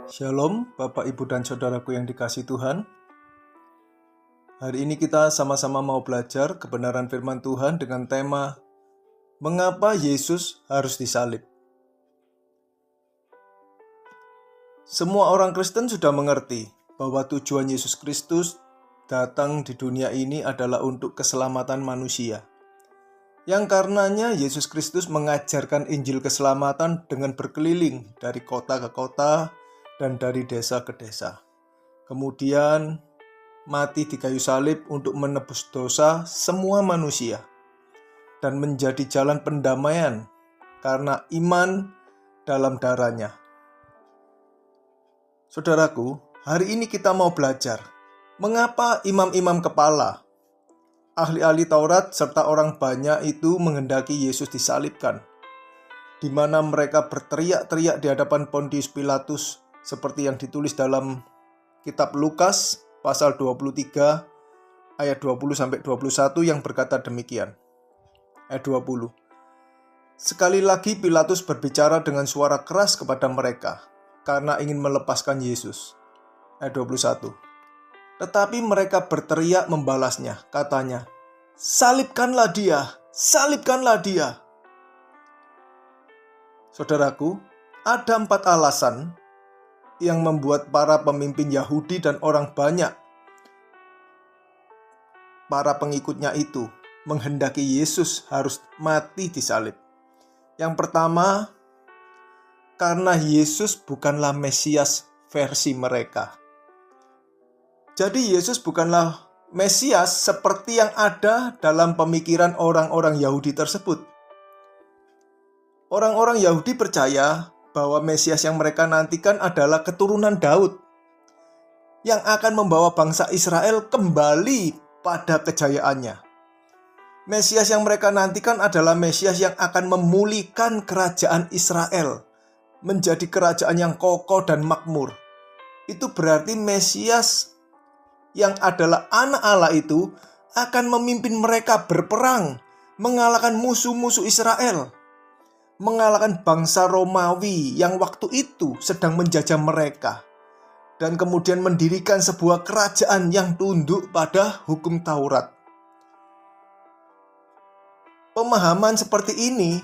Shalom, Bapak, Ibu, dan Saudaraku yang dikasihi Tuhan. Hari ini kita sama-sama mau belajar kebenaran firman Tuhan dengan tema Mengapa Yesus harus disalib? Semua orang Kristen sudah mengerti bahwa tujuan Yesus Kristus datang di dunia ini adalah untuk keselamatan manusia. Yang karenanya Yesus Kristus mengajarkan Injil keselamatan dengan berkeliling dari kota ke kota dan dari desa ke desa. Kemudian mati di kayu salib untuk menebus dosa semua manusia dan menjadi jalan pendamaian karena iman dalam darahnya. Saudaraku, hari ini kita mau belajar mengapa imam-imam kepala, ahli-ahli Taurat serta orang banyak itu menghendaki Yesus disalibkan, di mana mereka berteriak-teriak di hadapan Pontius Pilatus seperti yang ditulis dalam kitab Lukas pasal 23 ayat 20-21 yang berkata demikian. Ayat 20. Sekali lagi Pilatus berbicara dengan suara keras kepada mereka karena ingin melepaskan Yesus. Ayat 21. Tetapi mereka berteriak membalasnya, katanya, "Salibkanlah dia, salibkanlah dia." Saudaraku, ada 4 alasan yang membuat para pemimpin Yahudi dan orang banyak, para pengikutnya itu, menghendaki Yesus harus mati disalib. Yang pertama, karena Yesus bukanlah Mesias versi mereka. Jadi Yesus bukanlah Mesias seperti yang ada dalam pemikiran orang-orang Yahudi tersebut. Orang-orang Yahudi percaya bahwa Mesias yang mereka nantikan adalah keturunan Daud yang akan membawa bangsa Israel kembali pada kejayaannya. Mesias yang mereka nantikan adalah Mesias yang akan memulihkan kerajaan Israel menjadi kerajaan yang kokoh dan makmur. Itu berarti Mesias yang adalah anak Allah itu akan memimpin mereka berperang, mengalahkan musuh-musuh Israel, mengalahkan bangsa Romawi yang waktu itu sedang menjajah mereka, dan kemudian mendirikan sebuah kerajaan yang tunduk pada hukum Taurat. Pemahaman seperti ini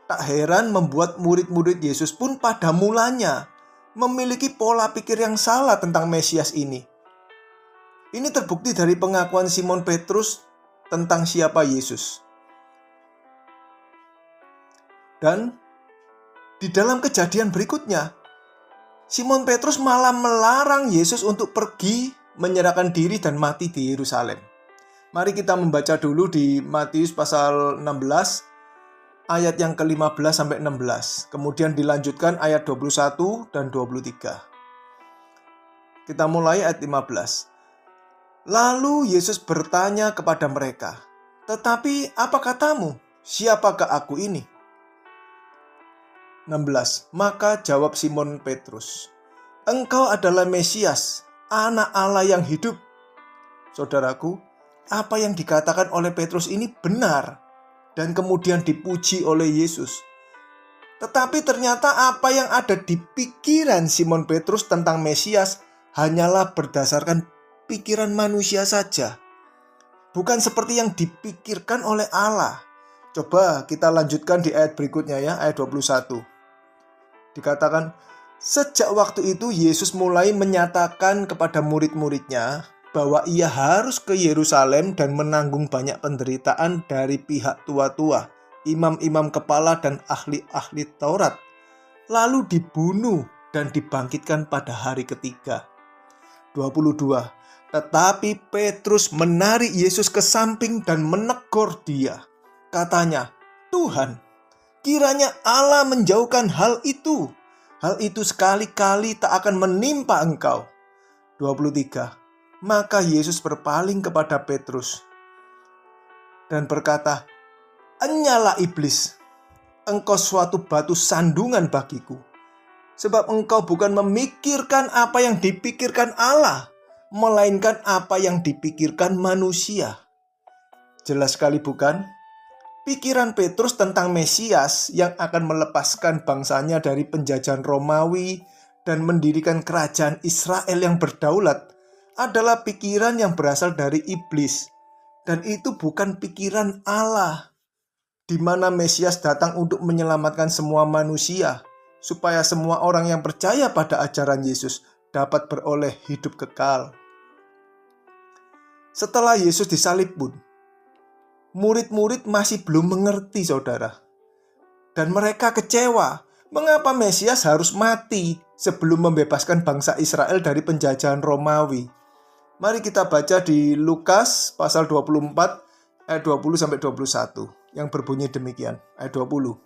tak heran membuat murid-murid Yesus pun pada mulanya memiliki pola pikir yang salah tentang Mesias ini. Ini terbukti dari pengakuan Simon Petrus tentang siapa Yesus. Dan di dalam kejadian berikutnya, Simon Petrus malah melarang Yesus untuk pergi menyerahkan diri dan mati di Yerusalem. Mari kita membaca dulu di Matius pasal 16 ayat yang ke-15 sampai 16. Kemudian dilanjutkan ayat 21 dan 23. Kita mulai ayat 15. Lalu Yesus bertanya kepada mereka, "Tetapi apa katamu? Siapakah aku ini?" 16. Maka jawab Simon Petrus, "Engkau adalah Mesias, Anak Allah yang hidup." Saudaraku, apa yang dikatakan oleh Petrus ini benar dan kemudian dipuji oleh Yesus. Tetapi ternyata apa yang ada di pikiran Simon Petrus tentang Mesias hanyalah berdasarkan pikiran manusia saja, bukan seperti yang dipikirkan oleh Allah. Coba kita lanjutkan di ayat berikutnya ya, ayat 21. Dikatakan, sejak waktu itu Yesus mulai menyatakan kepada murid-muridnya bahwa ia harus ke Yerusalem dan menanggung banyak penderitaan dari pihak tua-tua, imam-imam kepala dan ahli-ahli Taurat, lalu dibunuh dan dibangkitkan pada hari ketiga. 22. Tetapi Petrus menarik Yesus ke samping dan menegur dia. Katanya, "Tuhan, kiranya Allah menjauhkan hal itu. Hal itu sekali-kali tak akan menimpa engkau." 23. Maka Yesus berpaling kepada Petrus dan berkata, "Enyalah iblis, engkau suatu batu sandungan bagiku, sebab engkau bukan memikirkan apa yang dipikirkan Allah, melainkan apa yang dipikirkan manusia." Jelas sekali bukan? Pikiran Petrus tentang Mesias yang akan melepaskan bangsanya dari penjajahan Romawi dan mendirikan kerajaan Israel yang berdaulat adalah pikiran yang berasal dari iblis. Dan itu bukan pikiran Allah, di mana Mesias datang untuk menyelamatkan semua manusia, supaya semua orang yang percaya pada ajaran Yesus dapat beroleh hidup kekal. Setelah Yesus disalib pun, murid-murid masih belum mengerti, saudara. Dan mereka kecewa, mengapa Mesias harus mati sebelum membebaskan bangsa Israel dari penjajahan Romawi. Mari kita baca di Lukas pasal 24 ayat 20-21 yang berbunyi demikian, ayat 20.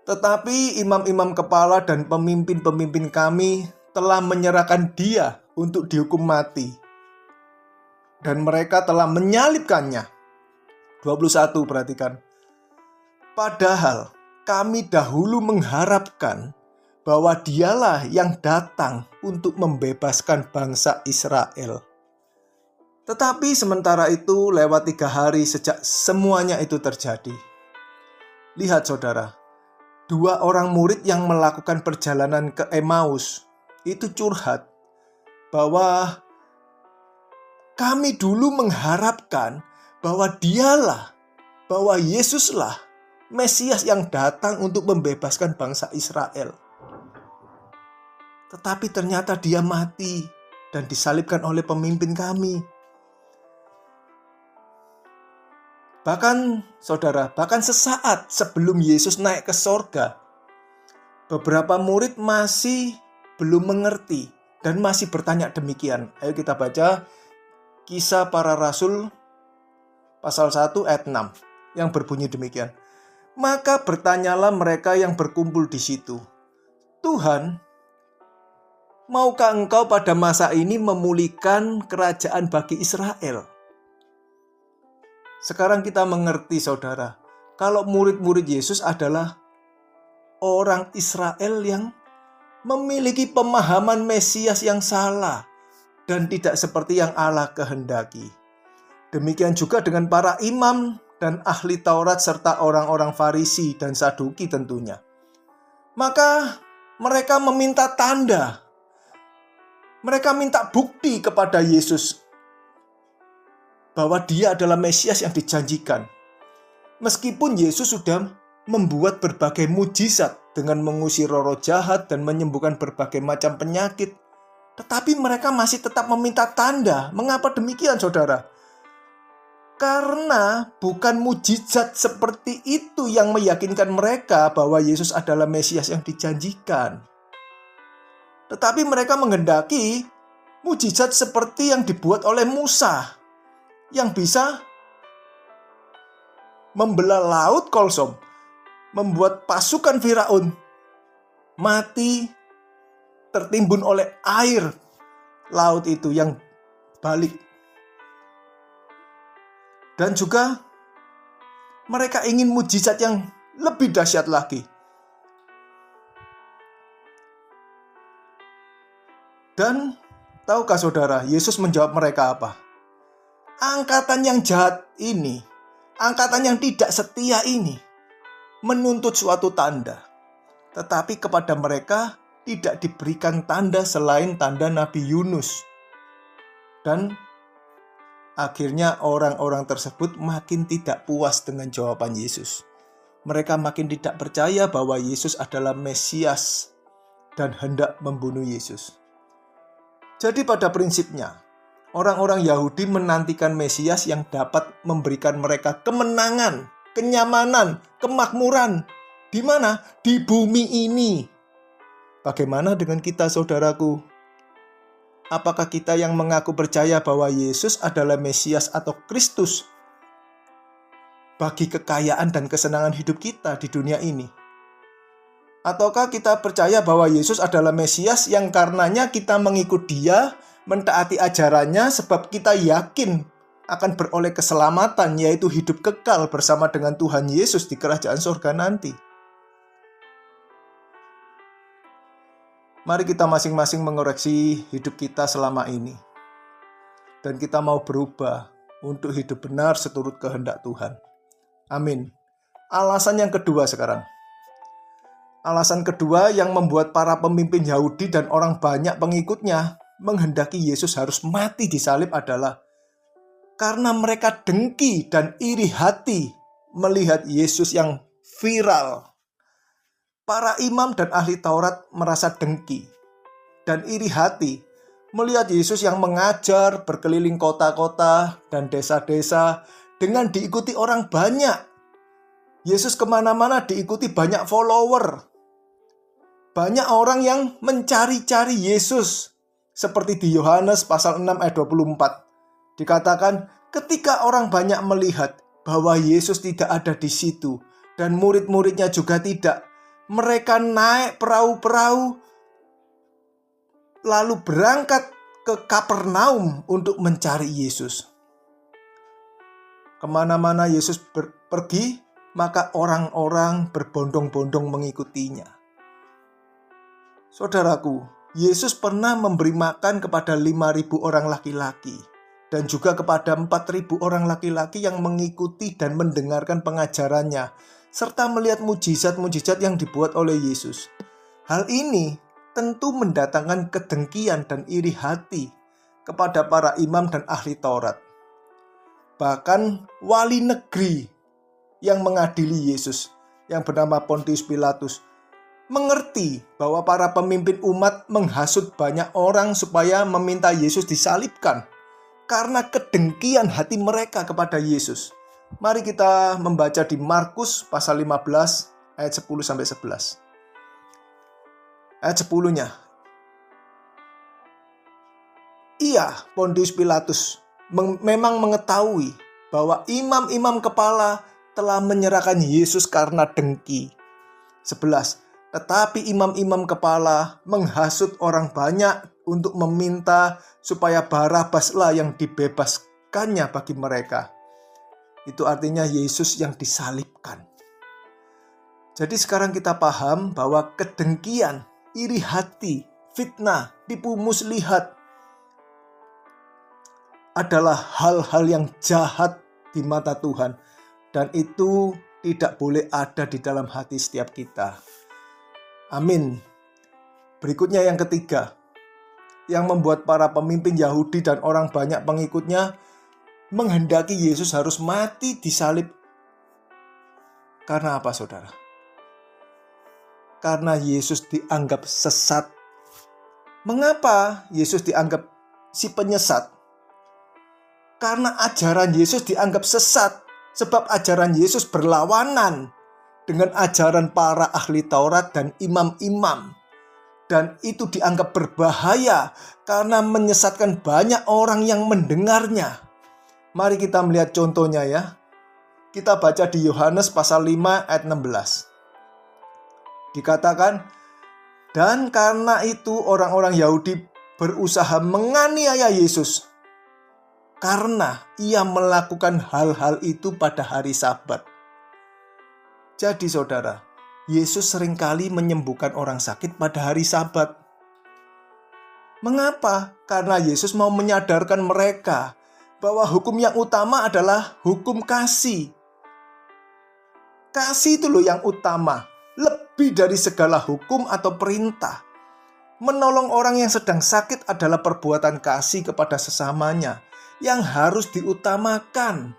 Tetapi imam-imam kepala dan pemimpin-pemimpin kami telah menyerahkan dia untuk dihukum mati. Dan mereka telah menyalibkannya. 21, perhatikan. Padahal kami dahulu mengharapkan bahwa dialah yang datang untuk membebaskan bangsa Israel. Tetapi sementara itu lewat 3 hari sejak semuanya itu terjadi. Lihat saudara, 2 orang murid yang melakukan perjalanan ke Emmaus itu curhat bahwa kami dulu mengharapkan bahwa dialah, bahwa Yesuslah Mesias yang datang untuk membebaskan bangsa Israel. Tetapi ternyata dia mati dan disalibkan oleh pemimpin kami. Bahkan saudara, bahkan sesaat sebelum Yesus naik ke sorga, beberapa murid masih belum mengerti dan masih bertanya demikian. Ayo kita baca Kisah Para Rasul pasal 1 ayat 6 yang berbunyi demikian. Maka bertanyalah mereka yang berkumpul di situ, Tuhan, maukah engkau pada masa ini memulihkan kerajaan bagi Israel? Sekarang kita mengerti saudara, kalau murid-murid Yesus adalah orang Israel yang memiliki pemahaman Mesias yang salah dan tidak seperti yang Allah kehendaki. Demikian juga dengan para imam dan ahli Taurat serta orang-orang Farisi dan Saduki tentunya. Maka mereka meminta tanda. Mereka minta bukti kepada Yesus bahwa dia adalah Mesias yang dijanjikan. Meskipun Yesus sudah membuat berbagai mujizat dengan mengusir roh jahat dan menyembuhkan berbagai macam penyakit, tetapi mereka masih tetap meminta tanda. Mengapa demikian, saudara? Karena bukan mujizat seperti itu yang meyakinkan mereka bahwa Yesus adalah Mesias yang dijanjikan. Tetapi mereka menghendaki mujizat seperti yang dibuat oleh Musa, yang bisa membelah laut Kolsom, membuat pasukan Firaun mati tertimbun oleh air laut itu yang balik. Dan juga mereka ingin mujizat yang lebih dahsyat lagi. Dan tahukah saudara, Yesus menjawab mereka apa? Angkatan yang jahat ini, angkatan yang tidak setia ini, menuntut suatu tanda. Tetapi kepada mereka tidak diberikan tanda selain tanda Nabi Yunus. Dan akhirnya orang-orang tersebut makin tidak puas dengan jawaban Yesus. Mereka makin tidak percaya bahwa Yesus adalah Mesias dan hendak membunuh Yesus. Jadi pada prinsipnya, orang-orang Yahudi menantikan Mesias yang dapat memberikan mereka kemenangan, kenyamanan, kemakmuran. Di mana? Di bumi ini. Bagaimana dengan kita, saudaraku? Apakah kita yang mengaku percaya bahwa Yesus adalah Mesias atau Kristus bagi kekayaan dan kesenangan hidup kita di dunia ini? Ataukah kita percaya bahwa Yesus adalah Mesias yang karenanya kita mengikut Dia, mentaati ajarannya sebab kita yakin akan beroleh keselamatan, yaitu hidup kekal bersama dengan Tuhan Yesus di kerajaan surga nanti? Mari kita masing-masing mengoreksi hidup kita selama ini. Dan kita mau berubah untuk hidup benar seturut kehendak Tuhan. Amin. Alasan yang kedua sekarang. Alasan kedua yang membuat para pemimpin Yahudi dan orang banyak pengikutnya menghendaki Yesus harus mati disalib adalah karena mereka dengki dan iri hati melihat Yesus yang viral. Para imam dan ahli Taurat merasa dengki dan iri hati melihat Yesus yang mengajar berkeliling kota-kota dan desa-desa dengan diikuti orang banyak. Yesus kemana-mana diikuti banyak follower. Banyak orang yang mencari-cari Yesus. Seperti di Yohanes pasal 6 ayat 24. Dikatakan ketika orang banyak melihat bahwa Yesus tidak ada di situ dan murid-muridnya juga tidak, mereka naik perahu-perahu lalu berangkat ke Kapernaum untuk mencari Yesus. Kemana-mana Yesus pergi, maka orang-orang berbondong-bondong mengikutinya. Saudaraku, Yesus pernah memberi makan kepada 5.000 orang laki-laki dan juga kepada 4.000 orang laki-laki yang mengikuti dan mendengarkan pengajarannya serta melihat mujizat-mujizat yang dibuat oleh Yesus. Hal ini tentu mendatangkan kedengkian dan iri hati kepada para imam dan ahli Taurat. Bahkan wali negeri yang mengadili Yesus yang bernama Pontius Pilatus mengerti bahwa para pemimpin umat menghasut banyak orang supaya meminta Yesus disalibkan karena kedengkian hati mereka kepada Yesus. Mari kita membaca di Markus pasal 15 ayat 10-11. Ayat 10-nya. Ia, Pontius Pilatus, memang mengetahui bahwa imam-imam kepala telah menyerahkan Yesus karena dengki. 11. Tetapi imam-imam kepala menghasut orang banyak untuk meminta supaya Barabaslah yang dibebaskannya bagi mereka. Itu artinya Yesus yang disalibkan. Jadi sekarang kita paham bahwa kedengkian, iri hati, fitnah, tipu muslihat adalah hal-hal yang jahat di mata Tuhan. Dan itu tidak boleh ada di dalam hati setiap kita. Amin. Berikutnya yang ketiga, yang membuat para pemimpin Yahudi dan orang banyak pengikutnya menghendaki Yesus harus mati disalib. Karena apa, saudara? Karena Yesus dianggap sesat. Mengapa Yesus dianggap si penyesat? Karena ajaran Yesus dianggap sesat, sebab ajaran Yesus berlawanan dengan ajaran para ahli Taurat dan imam-imam. Dan itu dianggap berbahaya karena menyesatkan banyak orang yang mendengarnya. Mari kita melihat contohnya ya. Kita baca di Yohanes pasal 5 ayat 16. Dikatakan, dan karena itu orang-orang Yahudi berusaha menganiaya Yesus karena ia melakukan hal-hal itu pada hari Sabat. Jadi saudara, Yesus seringkali menyembuhkan orang sakit pada hari Sabat. Mengapa? Karena Yesus mau menyadarkan mereka bahwa hukum yang utama adalah hukum kasih. Kasih itu loh yang utama, lebih dari segala hukum atau perintah. Menolong orang yang sedang sakit adalah perbuatan kasih kepada sesamanya yang harus diutamakan,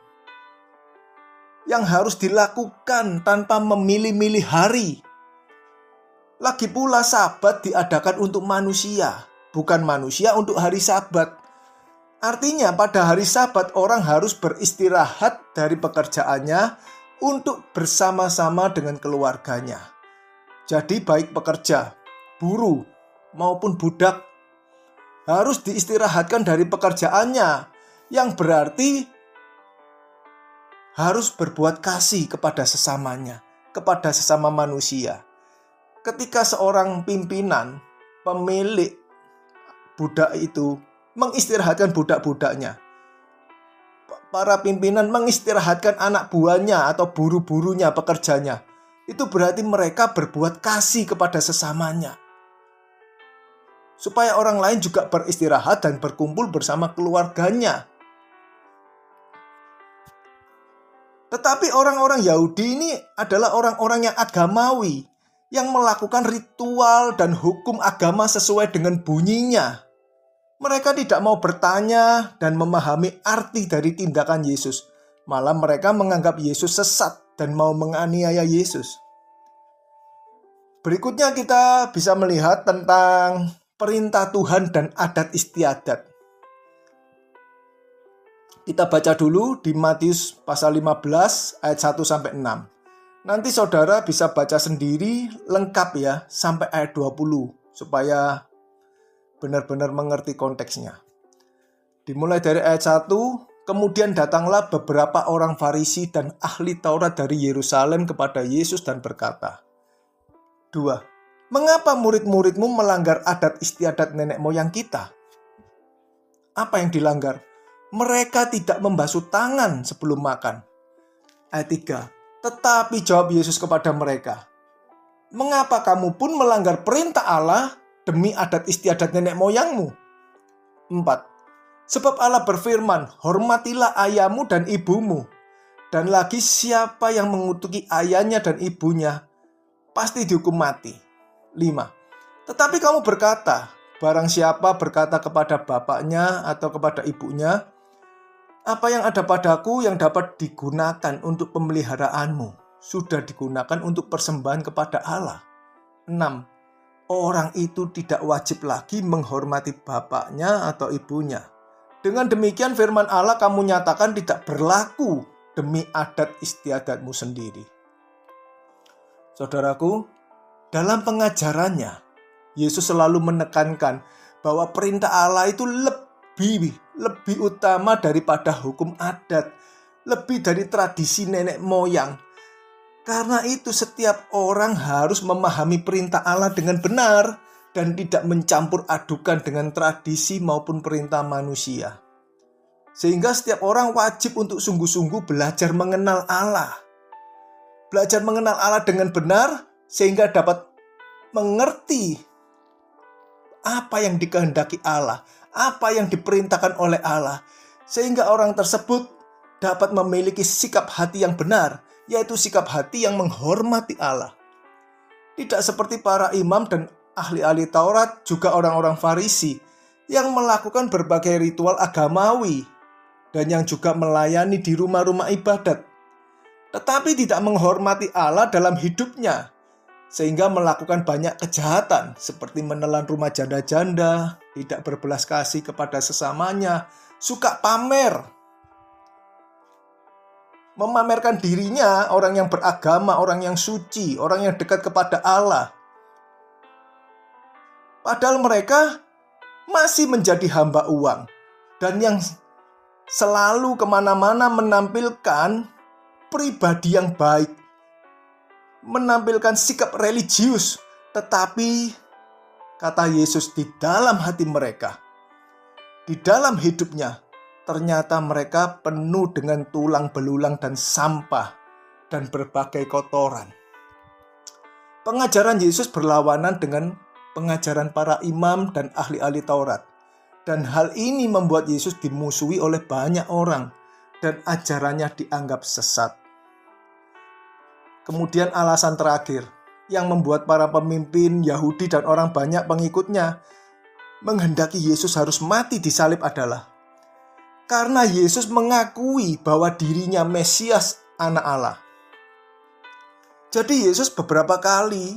yang harus dilakukan tanpa memilih-milih hari. Lagi pula Sabat diadakan untuk manusia, bukan manusia untuk hari Sabat. Artinya pada hari Sabat orang harus beristirahat dari pekerjaannya untuk bersama-sama dengan keluarganya. Jadi baik pekerja, buruh maupun budak harus diistirahatkan dari pekerjaannya, yang berarti harus berbuat kasih kepada sesamanya, kepada sesama manusia. Ketika seorang pimpinan, pemilik budak itu mengistirahatkan budak-budaknya, para pimpinan mengistirahatkan anak buahnya atau buru-burunya, pekerjanya, itu berarti mereka berbuat kasih kepada sesamanya, supaya orang lain juga beristirahat dan berkumpul bersama keluarganya. Tetapi orang-orang Yahudi ini adalah orang-orang yang agamawi, yang melakukan ritual dan hukum agama sesuai dengan bunyinya. Mereka tidak mau bertanya dan memahami arti dari tindakan Yesus. Malah mereka menganggap Yesus sesat dan mau menganiaya Yesus. Berikutnya kita bisa melihat tentang perintah Tuhan dan adat istiadat. Kita baca dulu di Matius pasal 15 ayat 1-6. Nanti saudara bisa baca sendiri lengkap ya sampai ayat 20 supaya benar-benar mengerti konteksnya. Dimulai dari ayat 1, kemudian datanglah beberapa orang Farisi dan ahli Taurat dari Yerusalem kepada Yesus dan berkata, 2. Mengapa murid-muridmu melanggar adat istiadat nenek moyang kita? Apa yang dilanggar? Mereka tidak membasuh tangan sebelum makan. Ayat 3. Tetapi jawab Yesus kepada mereka, mengapa kamu pun melanggar perintah Allah demi adat istiadat nenek moyangmu? 4. Sebab Allah berfirman, hormatilah ayahmu dan ibumu. Dan lagi siapa yang mengutuki ayahnya dan ibunya, pasti dihukum mati. 5. Tetapi kamu berkata, barang siapa berkata kepada bapaknya atau kepada ibunya, apa yang ada padaku yang dapat digunakan untuk pemeliharaanmu, sudah digunakan untuk persembahan kepada Allah. 6. Orang itu tidak wajib lagi menghormati bapaknya atau ibunya. Dengan demikian firman Allah kamu nyatakan tidak berlaku demi adat istiadatmu sendiri. Saudaraku, dalam pengajarannya, Yesus selalu menekankan bahwa perintah Allah itu lebih utama daripada hukum adat, lebih dari tradisi nenek moyang. Karena itu setiap orang harus memahami perintah Allah dengan benar dan tidak mencampur adukan dengan tradisi maupun perintah manusia. Sehingga setiap orang wajib untuk sungguh-sungguh belajar mengenal Allah. Belajar mengenal Allah dengan benar sehingga dapat mengerti apa yang dikehendaki Allah, apa yang diperintahkan oleh Allah. Sehingga orang tersebut dapat memiliki sikap hati yang benar, yaitu sikap hati yang menghormati Allah. Tidak seperti para imam dan ahli-ahli Taurat, juga orang-orang Farisi yang melakukan berbagai ritual agamawi dan yang juga melayani di rumah-rumah ibadat, tetapi tidak menghormati Allah dalam hidupnya, sehingga melakukan banyak kejahatan seperti menelan rumah janda-janda, tidak berbelas kasih kepada sesamanya, suka pamer, memamerkan dirinya, orang yang beragama, orang yang suci, orang yang dekat kepada Allah. Padahal mereka masih menjadi hamba uang dan yang selalu kemana-mana menampilkan pribadi yang baik, menampilkan sikap religius, tetapi kata Yesus di dalam hati mereka, di dalam hidupnya, ternyata mereka penuh dengan tulang belulang dan sampah dan berbagai kotoran. Pengajaran Yesus berlawanan dengan pengajaran para imam dan ahli-ahli Taurat. Dan hal ini membuat Yesus dimusuhi oleh banyak orang dan ajarannya dianggap sesat. Kemudian alasan terakhir yang membuat para pemimpin Yahudi dan orang banyak pengikutnya menghendaki Yesus harus mati disalib adalah karena Yesus mengakui bahwa dirinya Mesias, anak Allah. Jadi Yesus beberapa kali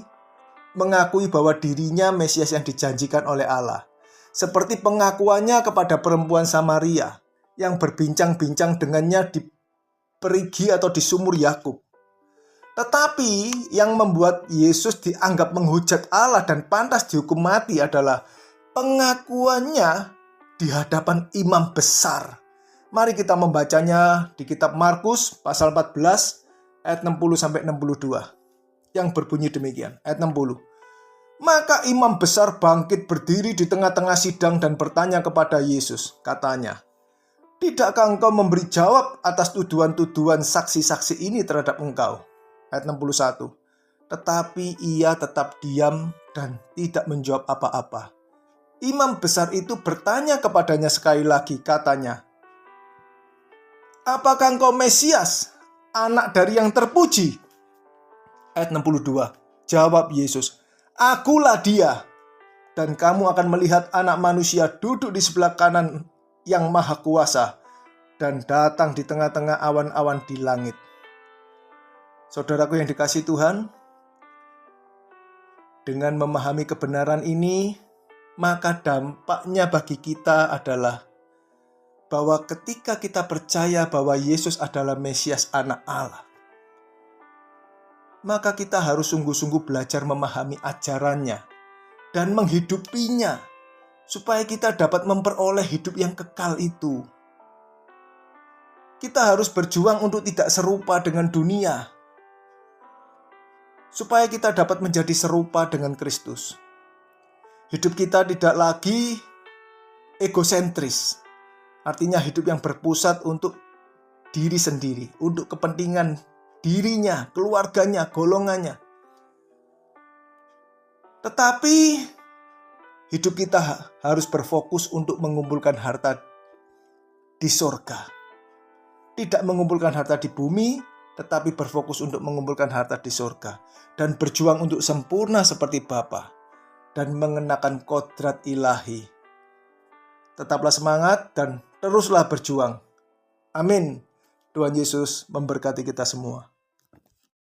mengakui bahwa dirinya Mesias yang dijanjikan oleh Allah. Seperti pengakuannya kepada perempuan Samaria yang berbincang-bincang dengannya di perigi atau di sumur Yakub. Tetapi yang membuat Yesus dianggap menghujat Allah dan pantas dihukum mati adalah pengakuannya di hadapan imam besar. Mari kita membacanya di kitab Markus pasal 14 ayat 60-62 yang berbunyi demikian. Ayat 60. Maka imam besar bangkit berdiri di tengah-tengah sidang dan bertanya kepada Yesus. Katanya, tidakkah engkau memberi jawab atas tuduhan-tuduhan saksi-saksi ini terhadap engkau? Ayat 61. Tetapi ia tetap diam dan tidak menjawab apa-apa. Imam besar itu bertanya kepadanya sekali lagi, katanya, apakah engkau Mesias, anak dari yang terpuji. Ayat 62. Jawab Yesus, "Akulah dia. Dan kamu akan melihat Anak Manusia duduk di sebelah kanan yang Maha Kuasa dan datang di tengah-tengah awan-awan di langit." Saudaraku yang dikasihi Tuhan, dengan memahami kebenaran ini, maka dampaknya bagi kita adalah bahwa ketika kita percaya bahwa Yesus adalah Mesias Anak Allah, maka kita harus sungguh-sungguh belajar memahami ajarannya dan menghidupinya, supaya kita dapat memperoleh hidup yang kekal itu. Kita harus berjuang untuk tidak serupa dengan dunia, supaya kita dapat menjadi serupa dengan Kristus. Hidup kita tidak lagi egosentris, artinya hidup yang berpusat untuk diri sendiri, untuk kepentingan dirinya, keluarganya, golongannya. Tetapi hidup kita harus berfokus untuk mengumpulkan harta di surga. Tidak mengumpulkan harta di bumi, tetapi berfokus untuk mengumpulkan harta di surga. Dan berjuang untuk sempurna seperti Bapa dan mengenakan kodrat ilahi. Tetaplah semangat dan teruslah berjuang. Amin. Tuhan Yesus memberkati kita semua.